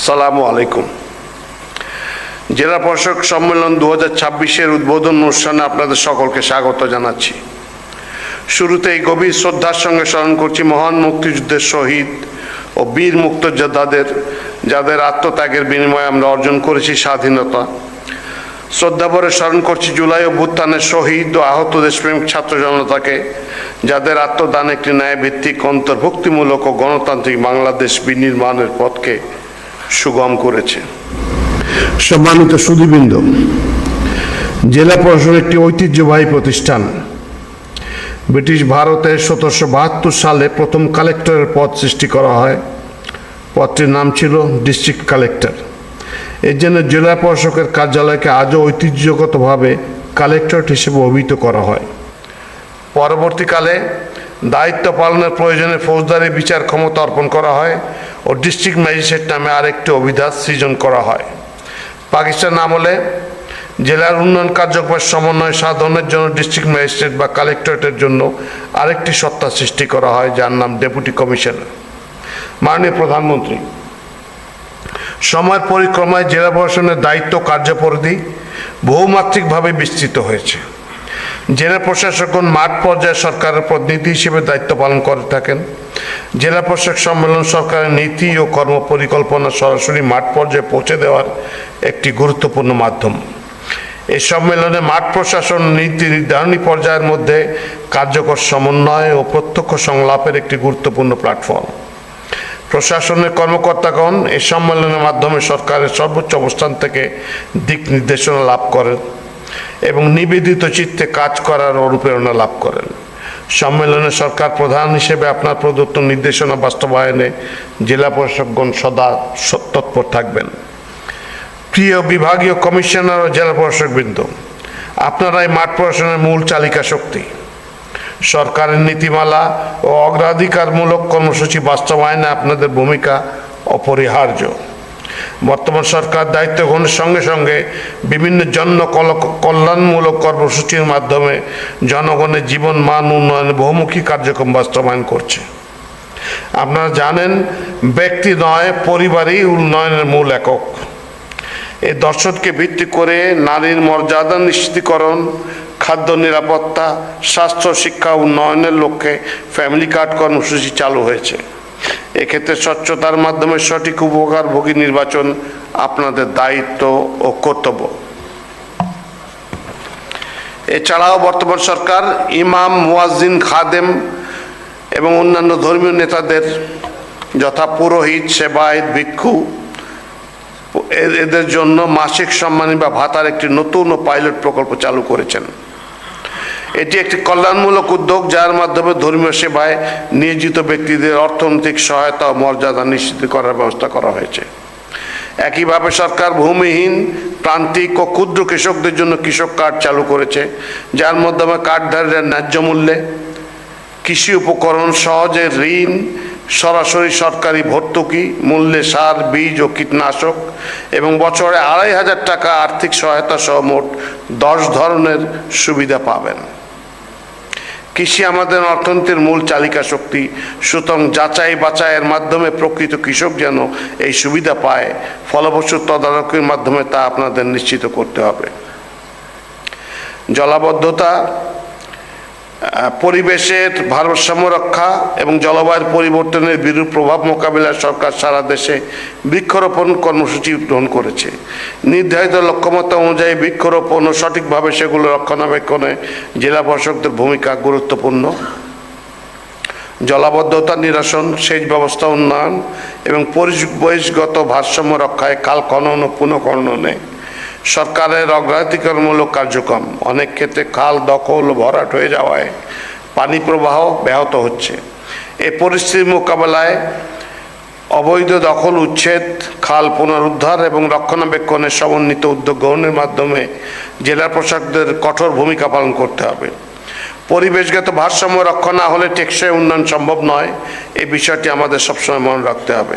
আসসালামু আলাইকুম। জেলা প্রশাসক সম্মেলন 2026-এর উদ্বোধন অনুষ্ঠানে আপনাদের সকলকে স্বাগত জানাচ্ছি। শুরুতেই গভীর শ্রদ্ধার সঙ্গে স্মরণ করছি মহান মুক্তিযুদ্ধের শহীদ ও বীর মুক্তিযোদ্ধাদের, যাদের আত্মত্যাগের বিনিময়ে আমরা অর্জন করেছি স্বাধীনতা। শ্রদ্ধাভরে স্মরণ করছি জুলাই অভ্যুত্থানের শহীদ ও আহত দেশপ্রেমিক ছাত্র জনতাকে, যাদের আত্মদান একটি ন্যায়ভিত্তিক, অন্তর্ভুক্তিমূলক ও গণতান্ত্রিক বাংলাদেশ বিনির্মাণের পথকে সুগম করেছে। সম্মানিত সুধীবৃন্দ, জেলা প্রশাসন একটি ঐতিহ্যবাহী প্রতিষ্ঠান। ব্রিটিশ ভারতে 1772 সালে প্রথম কালেক্টরের পদ সৃষ্টি করা হয়। পদটির নাম ছিল ডিস্ট্রিক্ট কালেক্টর। এর জন্য জেলা প্রশাসকের কার্যালয়কে আজও ঐতিহ্যগতভাবে কালেক্টরেট হিসেবে অভিহিত করা হয়। পরবর্তীকালে দায়িত্ব পালনের প্রয়োজনে ফৌজদারি বিচার ক্ষমতা অর্পণ করা হয় ও ডিস্ট্রিক্ট ম্যাজিস্ট্রেট নামে আরেকটি অভিধান সৃজন করা হয়। পাকিস্তান আমলে জেলার উন্নয়ন কার্যক্রমের সমন্বয় সাধনের জন্য ডিস্ট্রিক্ট ম্যাজিস্ট্রেট বা কালেক্টরেটের জন্য আরেকটি সত্তা সৃষ্টি করা হয়, যার নাম ডেপুটি কমিশনার। মাননীয় প্রধানমন্ত্রী, সময়ের পরিক্রমায় জেলা প্রশাসনের দায়িত্ব কার্যপরিধি বহুমাত্রিকভাবে বিস্তৃত হয়েছে। জেলা প্রশাসকগণ মাঠ পর্যায়ে সরকারের প্রতিনিধি হিসেবে দায়িত্ব পালন করে থাকেন। জেলা প্রশাসক সম্মেলন সরকারের নীতি ও কর্মপরিকল্পনা সরাসরি মাঠ পর্যায়ে পৌঁছে দেওয়ার একটি গুরুত্বপূর্ণ মাধ্যম। এই সম্মেলনে মাঠ প্রশাসন নীতি নির্ধারণী পর্যায়ের মধ্যে কার্যকর সমন্বয় ও প্রত্যক্ষ সংলাপের একটি গুরুত্বপূর্ণ প্ল্যাটফর্ম। প্রশাসনের কর্মকর্তাগণ এই সম্মেলনের মাধ্যমে সরকারের সর্বোচ্চ অবস্থান থেকে দিক নির্দেশনা লাভ করেন এবং নিবেদিত চিত্তে কাজ করার অনুপ্রেরণা লাভ করেন। সম্মেলনে সরকার প্রধান হিসেবে আপনার প্রদত্ত নির্দেশনা বাস্তবায়নে জেলা প্রশাসকগণ সদা তৎপর থাকবেন। প্রিয় বিভাগীয় কমিশনার ও জেলা প্রশাসকবৃন্দ, আপনারাই মাঠ প্রশাসনের মূল চালিকা শক্তি। সরকারের নীতিমালা ও অগ্রাধিকারমূলক কর্মসূচি বাস্তবায়নে আপনাদের ভূমিকা অপরিহার্য। বর্তমান সরকার দায়িত্ব গ্রহণের সঙ্গে সঙ্গে বিভিন্ন কল্যাণমূলক কর্মসূচির মাধ্যমে জনগণের জীবন মান উন্নয়নে বহুমুখী কার্যক্রম বাস্তবায়ন করছে। আপনারা জানেন, ব্যক্তি নয়, পরিবারই উন্নয়নের মূল একক। এই দর্শনকে ভিত্তি করে নারীর মর্যাদা নিশ্চিতকরণ, খাদ্য নিরাপত্তা, স্বাস্থ্য, শিক্ষা উন্নয়নের লক্ষ্যে ফ্যামিলি কার্ড কর্মসূচি চালু হয়েছে। এক্ষেত্রে স্বচ্ছতার মাধ্যমে সঠিক উপকারভোগী নির্বাচন আপনাদের দায়িত্ব ও কর্তব্য। এছাড়াও বর্তমান সরকার ইমাম, মুয়াজ্জিন, খাদেম এবং অন্যান্য ধর্মীয় নেতাদের যথা পুরোহিত, সেবায়েত, ভিক্ষু এদের জন্য মাসিক সম্মানী বা ভাতার একটি নতুন ও পাইলট প্রকল্প চালু করেছেন। এটি একটি কল্যাণমূলক উদ্যোগ, যার মাধ্যমে ধর্মীয় সেবায় নিয়োজিত ব্যক্তিদের অর্থনৈতিক সহায়তা ও মর্যাদা নিশ্চিত করার ব্যবস্থা করা হয়েছে। একইভাবে সরকার ভূমিহীন, প্রান্তিক ও ক্ষুদ্র কৃষকদের জন্য কৃষক কার্ড চালু করেছে, যার মাধ্যমে কার্ডধারীরা ন্যায্য মূল্যে কৃষি উপকরণ, সহজে ঋণ, সরাসরি সরকারি ভর্তুকি মূল্যে সার, বীজ ও কীটনাশক এবং বছরে ২৫০০ টাকা আর্থিক সহায়তা সহ মোট 10 ধরনের সুবিধা পাবেন। কৃষি আমাদের অর্থনীতির মূল চালিকা শক্তি, সুতরাং যাচাই বাছাইয়ের মাধ্যমে প্রকৃত কৃষক যেন এই সুবিধা পায়, ফলপ্রসূ তদারকির মাধ্যমে তা আপনাদের নিশ্চিত করতে হবে। জলাবদ্ধতা, পরিবেশের ভারসাম্য রক্ষা এবং জলবায়ুর পরিবর্তনের বিরূপ প্রভাব মোকাবিলায় সরকার সারা দেশে বৃক্ষরোপণ কর্মসূচি গ্রহণ করেছে। নির্ধারিত লক্ষ্যমাত্রা অনুযায়ী বৃক্ষরোপণ ও সঠিকভাবে সেগুলো রক্ষণাবেক্ষণে জেলা প্রশাসকদের ভূমিকা গুরুত্বপূর্ণ। জলাবদ্ধতা নিরসন, সেচ ব্যবস্থা উন্নয়ন এবং পরিবেশগত ভারসাম্য রক্ষায় খাল খনন ও পুনঃখননে সরকারের অগ্রাধিকারমূলক কার্যক্রম। অনেক ক্ষেত্রে খাল দখল ও ভরাট হয়ে যাওয়ায় পানি প্রবাহ ব্যাহত হচ্ছে। এই পরিস্থিতির মোকাবেলায় অবৈধ দখল উচ্ছেদ, খাল পুনরুদ্ধার এবং রক্ষণাবেক্ষণের সমন্বিত উদ্যোগ গ্রহণের মাধ্যমে জেলা প্রশাসকদের কঠোর ভূমিকা পালন করতে হবে। পরিবেশগত ভারসাম্য রক্ষা না হলে টেকসই উন্নয়ন সম্ভব নয়, এই বিষয়টি আমাদের সবসময় মনে রাখতে হবে।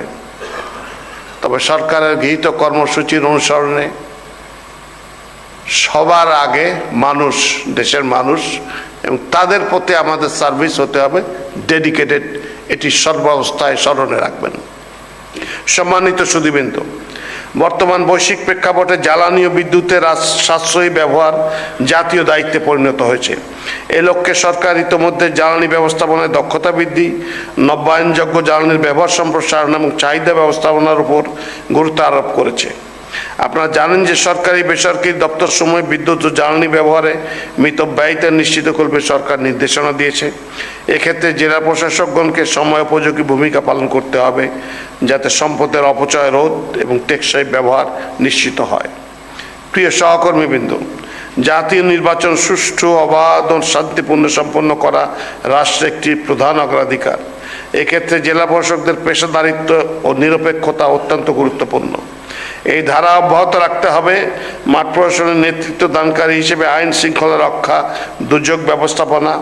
তবে সরকারের গৃহীত কর্মসূচির অনুসরণে সবার আগে মানুষ, দেশের মানুষ, এবং তাদের প্রতি আমাদের সার্ভিস হতে হবে ডেডিকেটেড। এটি সর্বাবস্থায় স্মরণে রাখবেন। সম্মানিত সুধীবৃন্দ, বর্তমান বৈশ্বিক প্রেক্ষাপটে জ্বালানি ও বিদ্যুতের সাশ্রয়ী ব্যবহার জাতীয় দায়িত্বে পরিণত হয়েছে। এ লক্ষ্যে সরকার ইতোমধ্যে জ্বালানি ব্যবস্থাপনায় দক্ষতা বৃদ্ধি, নবায়নযোগ্য জ্বালানির ব্যবহার সম্প্রসারণ এবং চাহিদা ব্যবস্থাপনার উপর গুরুত্ব আরোপ করেছে। আপনারা জানেন যে সরকারি বেসরকারি দপ্তরসমূহে বিদ্যুৎ ও জ্বালানি ব্যবহারে মিতব্যয়িতা নিশ্চিত করবে সরকার নির্দেশনা দিয়েছে। এক্ষেত্রে জেলা প্রশাসকগণকে সময়োপযোগী ভূমিকা পালন করতে হবে, যাতে সম্পদের অপচয় রোধ এবং টেকসই ব্যবহার নিশ্চিত হয়। প্রিয় সহকর্মীবৃন্দ, জাতীয় নির্বাচন সুষ্ঠু, অবাধ ও শান্তিপূর্ণ সম্পন্ন করা রাষ্ট্রের একটি প্রধান অগ্রাধিকার। এক্ষেত্রে জেলা প্রশাসকদের পেশাদারিত্ব ও নিরপেক্ষতা অত্যন্ত গুরুত্বপূর্ণ। এই ধারা অব্যাহত রাখতে হবে। মাঠ প্রশাসনের নেতৃত্ব দানকারী হিসেবে আইন শৃঙ্খলা রক্ষা, দুর্যোগ ব্যবস্থাপনা,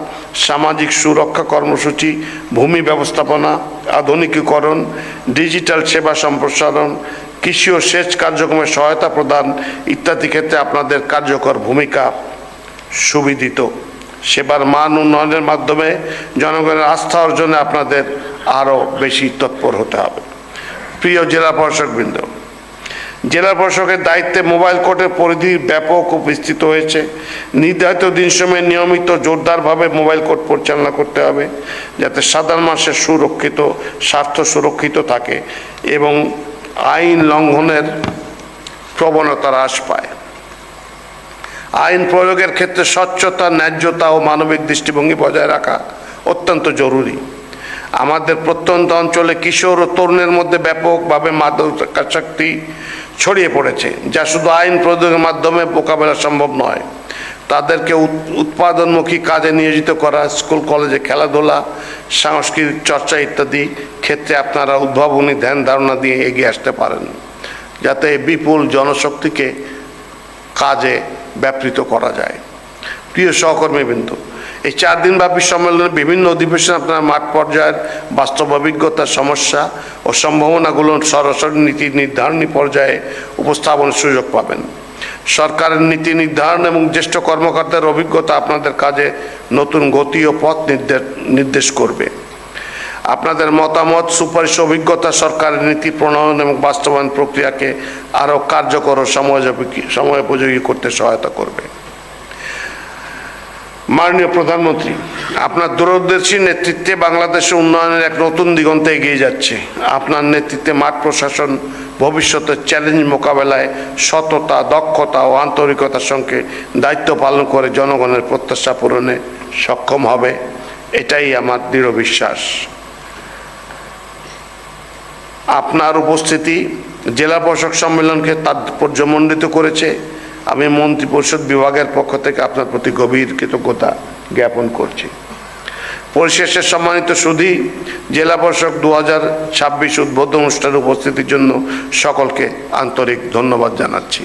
সামাজিক সুরক্ষা কর্মসূচি, ভূমি ব্যবস্থাপনা, আধুনিকীকরণ, ডিজিটাল সেবা সম্প্রসারণ, কৃষি ও সেচ কার্যক্রমে সহায়তা প্রদান ইত্যাদি ক্ষেত্রে আপনাদের কার্যকর ভূমিকা সুবিদিত। সেবার মান উন্নয়নের মাধ্যমে জনগণের আস্থা অর্জনে আপনাদের আরও বেশি তৎপর হতে হবে। প্রিয় জেলা প্রশাসকবৃন্দ, জেলা প্রশাসকের দায়িত্বে মোবাইল কোর্টের পরিধি ব্যাপক ও বিস্তৃত হয়েছে। নির্ধারিত দিন সময়ে নিয়মিত জোরদারভাবে মোবাইল কোর্ট পরিচালনা করতে হবে, যাতে সাধারণ মানুষের স্বার্থ সুরক্ষিত থাকে এবং আইন লঙ্ঘনের প্রবণতা হ্রাস পায়। আইন প্রয়োগের ক্ষেত্রে স্বচ্ছতা, ন্যায্যতা ও মানবিক দৃষ্টিভঙ্গি বজায় রাখা অত্যন্ত জরুরি। আমাদের প্রত্যন্ত অঞ্চলে কিশোর ও তরুণের মধ্যে ব্যাপকভাবে মাদকাসক্তি ছড়িয়ে পড়েছে, যা শুধু আইন প্রয়োগের মাধ্যমে মোকাবেলা সম্ভব নয়। তাদেরকে উৎপাদনমুখী কাজে নিয়োজিত করা, স্কুল কলেজে খেলাধুলা, সাংস্কৃতিক চর্চা ইত্যাদি ক্ষেত্রে আপনারা উদ্ভাবনী ধ্যান ধারণা দিয়ে এগিয়ে আসতে পারেন, যাতে বিপুল জনশক্তিকে কাজে ব্যাপৃত করা যায়। প্রিয় সহকর্মীবৃন্দ, এই 4 দিনব্যাপী সম্মেলনে বিভিন্ন অধিবেশনে আপনারা মাঠ পর্যায়ের বাস্তব অভিজ্ঞতা, সমস্যা ও সম্ভাবনাগুলো সরাসরি নীতি নির্ধারণী পর্যায়ে উপস্থাপনের সুযোগ পাবেন। সরকারের নীতি নির্ধারণ এবং জ্যেষ্ঠ কর্মকর্তার অভিজ্ঞতা আপনাদের কাজে নতুন গতি ও পথ নির্দেশ করবে। আপনাদের মতামত, সুপারিশ, অভিজ্ঞতা সরকারের নীতি প্রণয়ন এবং বাস্তবায়ন প্রক্রিয়াকে আরও কার্যকর ও সময়োপযোগী করতে সহায়তা করবে। মাননীয় প্রধানমন্ত্রী, আপনার দূরদর্শী নেতৃত্বে বাংলাদেশের উন্নয়নের এক নতুন দিগন্তে এগিয়ে যাচ্ছে। আপনার নেতৃত্বে মাঠ প্রশাসন ভবিষ্যতের চ্যালেঞ্জ মোকাবেলায় সততা, দক্ষতা ও আন্তরিকতার সঙ্গে দায়িত্ব পালন করে জনগণের প্রত্যাশা পূরণে সক্ষম হবে, এটাই আমার দৃঢ় বিশ্বাস। আপনার উপস্থিতি জেলা প্রশাসক সম্মেলনকে তাৎপর্যমণ্ডিত করেছে। আমি মন্ত্রিপরিষদ বিভাগের পক্ষ থেকে আপনার প্রতি গভীর কৃতজ্ঞতা জ্ঞাপন করছি। পরিশেষে সম্মানিত সুধী, জেলা প্রশাসক 2026 উদ্বোধন অনুষ্ঠানে উপস্থিতির জন্য সকলকে আন্তরিক ধন্যবাদ জানাচ্ছি।